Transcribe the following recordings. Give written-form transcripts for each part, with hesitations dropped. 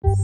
Green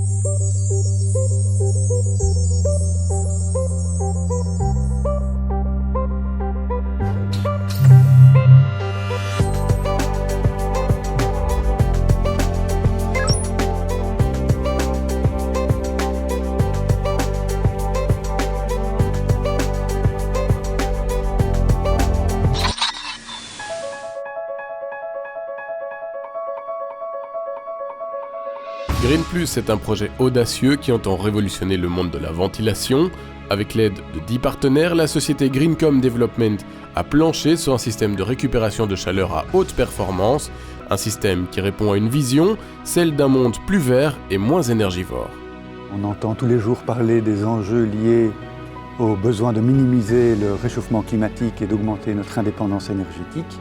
Plus est un projet audacieux qui entend révolutionner le monde de la ventilation. Avec l'aide de 10 partenaires, la société Greencom Development a planché sur un système de récupération de chaleur à haute performance, un système qui répond à une vision, celle d'un monde plus vert et moins énergivore. On entend tous les jours parler des enjeux liés au besoin de minimiser le réchauffement climatique et d'augmenter notre indépendance énergétique.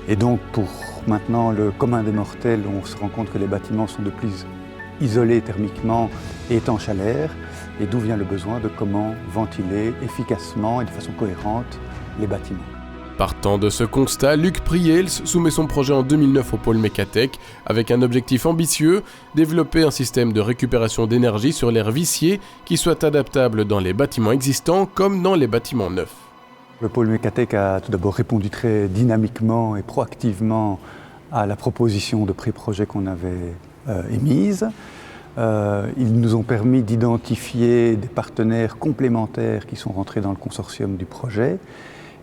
Et donc pour maintenant le commun des mortels, on se rend compte que les bâtiments sont de plus isolés thermiquement et étanches à l'air, et d'où vient le besoin de comment ventiler efficacement et de façon cohérente les bâtiments. Partant de ce constat, Luc Priels soumet son projet en 2009 au pôle Mécatech avec un objectif ambitieux, développer un système de récupération d'énergie sur l'air vicié qui soit adaptable dans les bâtiments existants comme dans les bâtiments neufs. Le pôle Mécatech a tout d'abord répondu très dynamiquement et proactivement à la proposition de pré-projet qu'on avait émise. Ils nous ont permis d'identifier des partenaires complémentaires qui sont rentrés dans le consortium du projet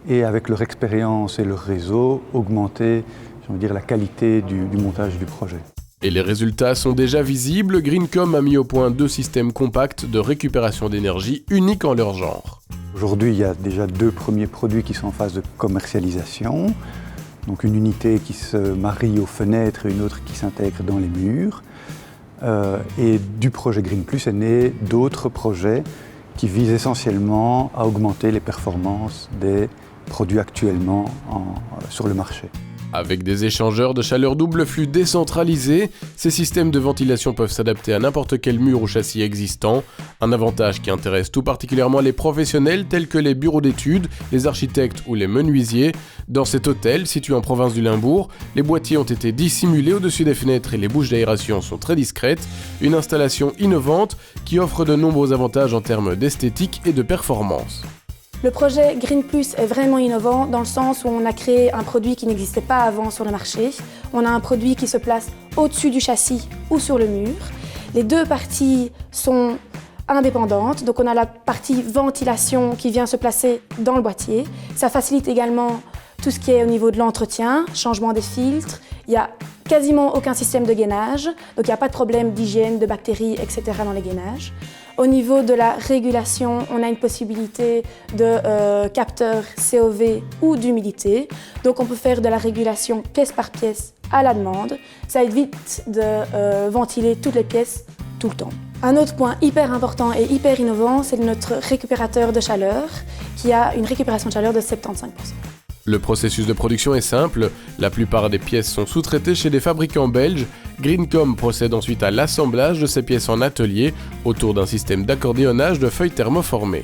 et avec leur expérience et leur réseau, augmenter la qualité du montage du projet. Et les résultats sont déjà visibles. Greencom a mis au point 2 systèmes compacts de récupération d'énergie uniques en leur genre. Aujourd'hui, il y a déjà 2 premiers produits qui sont en phase de commercialisation. Donc une unité qui se marie aux fenêtres et une autre qui s'intègre dans les murs. Et du projet Green Plus est né d'autres projets qui visent essentiellement à augmenter les performances des produits actuellement sur le marché. Avec des échangeurs de chaleur double flux décentralisés, ces systèmes de ventilation peuvent s'adapter à n'importe quel mur ou châssis existant, un avantage qui intéresse tout particulièrement les professionnels tels que les bureaux d'études, les architectes ou les menuisiers. Dans cet hôtel, situé en province du Limbourg, les boîtiers ont été dissimulés au-dessus des fenêtres et les bouches d'aération sont très discrètes, une installation innovante qui offre de nombreux avantages en termes d'esthétique et de performance. Le projet Green Plus est vraiment innovant dans le sens où on a créé un produit qui n'existait pas avant sur le marché. On a un produit qui se place au-dessus du châssis ou sur le mur. Les 2 parties sont indépendantes, donc on a la partie ventilation qui vient se placer dans le boîtier. Ça facilite également tout ce qui est au niveau de l'entretien, changement des filtres. Il n'y a quasiment aucun système de gainage, donc il n'y a pas de problème d'hygiène, de bactéries, etc. dans les gainages. Au niveau de la régulation, on a une possibilité de capteur COV ou d'humidité. Donc on peut faire de la régulation pièce par pièce à la demande. Ça évite de ventiler toutes les pièces tout le temps. Un autre point hyper important et hyper innovant, c'est notre récupérateur de chaleur qui a une récupération de chaleur de 75%. Le processus de production est simple, la plupart des pièces sont sous-traitées chez des fabricants belges. Greencom procède ensuite à l'assemblage de ces pièces en atelier autour d'un système d'accordéonnage de feuilles thermoformées.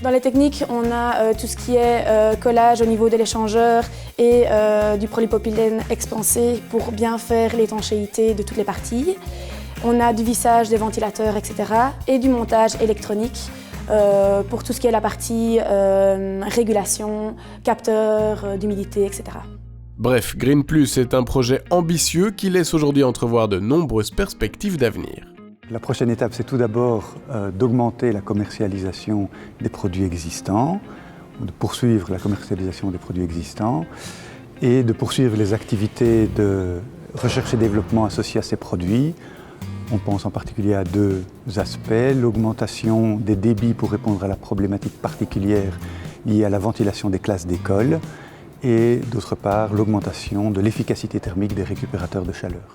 Dans les techniques, on a tout ce qui est collage au niveau de l'échangeur et du polypropylène expansé pour bien faire l'étanchéité de toutes les parties. On a du vissage des ventilateurs, etc. et du montage électronique pour tout ce qui est la partie régulation, capteur d'humidité, etc. Bref, Green Plus est un projet ambitieux qui laisse aujourd'hui entrevoir de nombreuses perspectives d'avenir. La prochaine étape, c'est tout d'abord d'augmenter la commercialisation des produits existants, de poursuivre la commercialisation des produits existants et de poursuivre les activités de recherche et développement associées à ces produits. On pense en particulier à 2 aspects, l'augmentation des débits pour répondre à la problématique particulière liée à la ventilation des classes d'école et d'autre part l'augmentation de l'efficacité thermique des récupérateurs de chaleur.